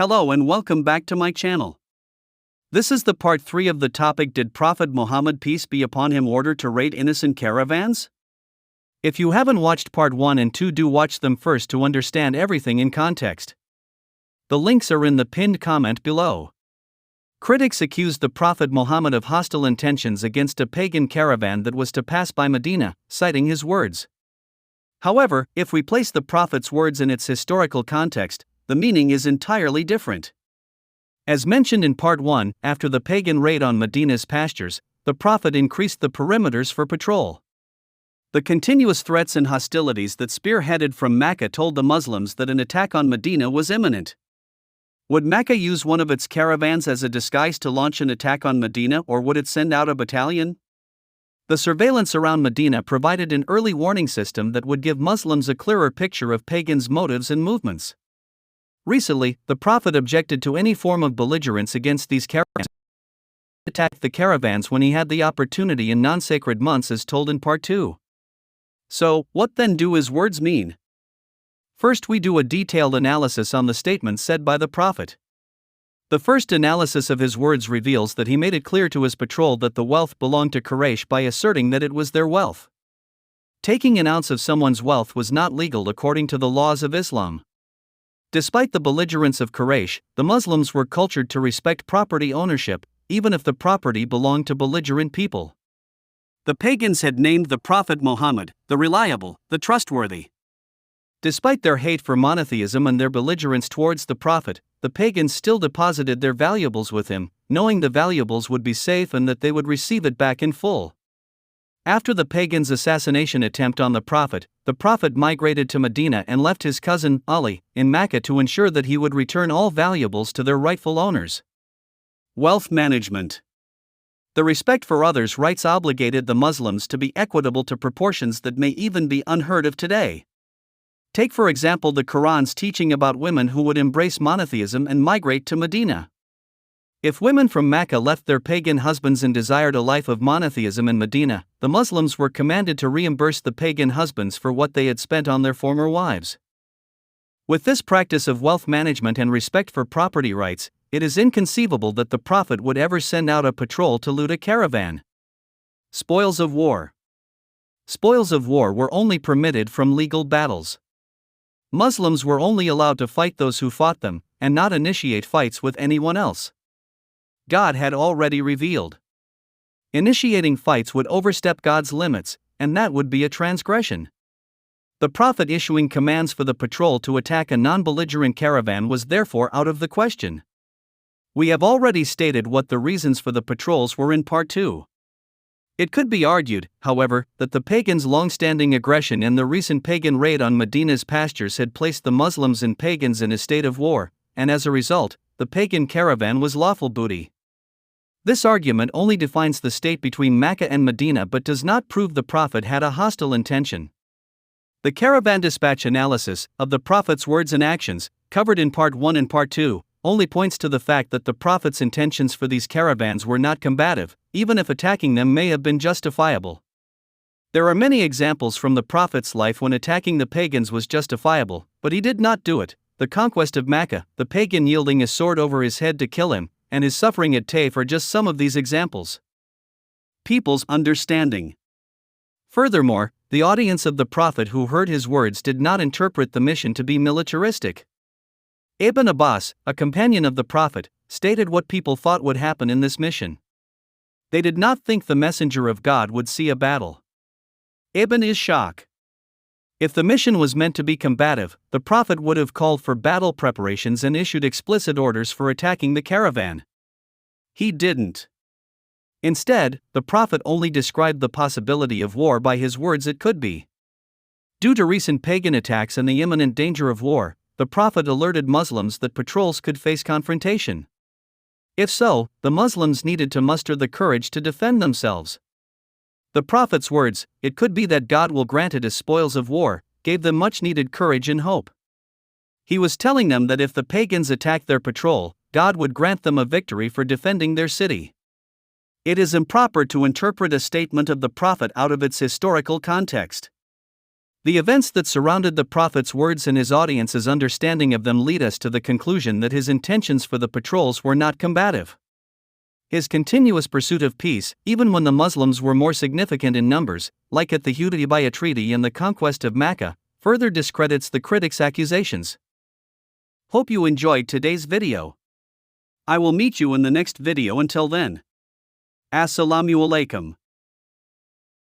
Hello and welcome back to my channel. This is the part 3 of the topic, Did Prophet Muhammad, peace be upon him, order to raid innocent caravans? If you haven't watched part 1 and 2, do watch them first to understand everything in context. The links are in the pinned comment below. Critics accused the Prophet Muhammad of hostile intentions against a pagan caravan that was to pass by Medina, citing his words. However, if we place the Prophet's words in its historical context, the meaning is entirely different. As mentioned in part 1, after the pagan raid on Medina's pastures, the Prophet increased the perimeters for patrol. The continuous threats and hostilities that spearheaded from Mecca told the Muslims that an attack on Medina was imminent. Would Mecca use one of its caravans as a disguise to launch an attack on Medina, or would it send out a battalion? The surveillance around Medina provided an early warning system that would give Muslims a clearer picture of pagans' motives and movements. Recently, the Prophet objected to any form of belligerence against these caravans. He attacked the caravans when he had the opportunity in non-sacred months, as told in part 2. So, what then do his words mean? First, we do a detailed analysis on the statements said by the Prophet. The first analysis of his words reveals that he made it clear to his patrol that the wealth belonged to Quraysh by asserting that it was their wealth. Taking an ounce of someone's wealth was not legal according to the laws of Islam. Despite the belligerence of Quraysh, the Muslims were cultured to respect property ownership, even if the property belonged to belligerent people. The pagans had named the Prophet Muhammad, the reliable, the trustworthy. Despite their hate for monotheism and their belligerence towards the Prophet, the pagans still deposited their valuables with him, knowing the valuables would be safe and that they would receive it back in full. After the pagans' assassination attempt on the Prophet migrated to Medina and left his cousin, Ali, in Mecca to ensure that he would return all valuables to their rightful owners. Wealth management. The respect for others' rights obligated the Muslims to be equitable to proportions that may even be unheard of today. Take for example the Quran's teaching about women who would embrace monotheism and migrate to Medina. If women from Mecca left their pagan husbands and desired a life of monotheism in Medina, the Muslims were commanded to reimburse the pagan husbands for what they had spent on their former wives. With this practice of wealth management and respect for property rights, it is inconceivable that the Prophet would ever send out a patrol to loot a caravan. Spoils of war. Spoils of war were only permitted from legal battles. Muslims were only allowed to fight those who fought them, and not initiate fights with anyone else. God had already revealed. Initiating fights would overstep God's limits, and that would be a transgression. The Prophet issuing commands for the patrol to attack a non-belligerent caravan was therefore out of the question. We have already stated what the reasons for the patrols were in part 2. It could be argued, however, that the pagans' long-standing aggression and the recent pagan raid on Medina's pastures had placed the Muslims and pagans in a state of war, and as a result, the pagan caravan was lawful booty. This argument only defines the state between Mecca and Medina but does not prove the Prophet had a hostile intention. The caravan dispatch analysis of the Prophet's words and actions, covered in part 1 and part 2, only points to the fact that the Prophet's intentions for these caravans were not combative, even if attacking them may have been justifiable. There are many examples from the Prophet's life when attacking the pagans was justifiable, but he did not do it. The conquest of Mecca, the pagan yielding a sword over his head to kill him, and his suffering at Taif are just some of these examples. People's understanding. Furthermore, the audience of the Prophet who heard his words did not interpret the mission to be militaristic. Ibn Abbas, a companion of the Prophet, stated what people thought would happen in this mission. They did not think the messenger of God would see a battle. Ibn Ishaq. If the mission was meant to be combative, the Prophet would have called for battle preparations and issued explicit orders for attacking the caravan. He didn't. Instead, the Prophet only described the possibility of war by his words, it could be. Due to recent pagan attacks and the imminent danger of war, the Prophet alerted Muslims that patrols could face confrontation. If so, the Muslims needed to muster the courage to defend themselves. The Prophet's words, "It could be that God will grant it as spoils of war," gave them much needed courage and hope. He was telling them that if the pagans attacked their patrol, God would grant them a victory for defending their city. It is improper to interpret a statement of the Prophet out of its historical context. The events that surrounded the Prophet's words and his audience's understanding of them lead us to the conclusion that his intentions for the patrols were not combative. His continuous pursuit of peace, even when the Muslims were more significant in numbers, like at the Hudaybiyah Treaty and the conquest of Mecca, further discredits the critics' accusations. Hope you enjoyed today's video. I will meet you in the next video. Until then. Assalamualaikum.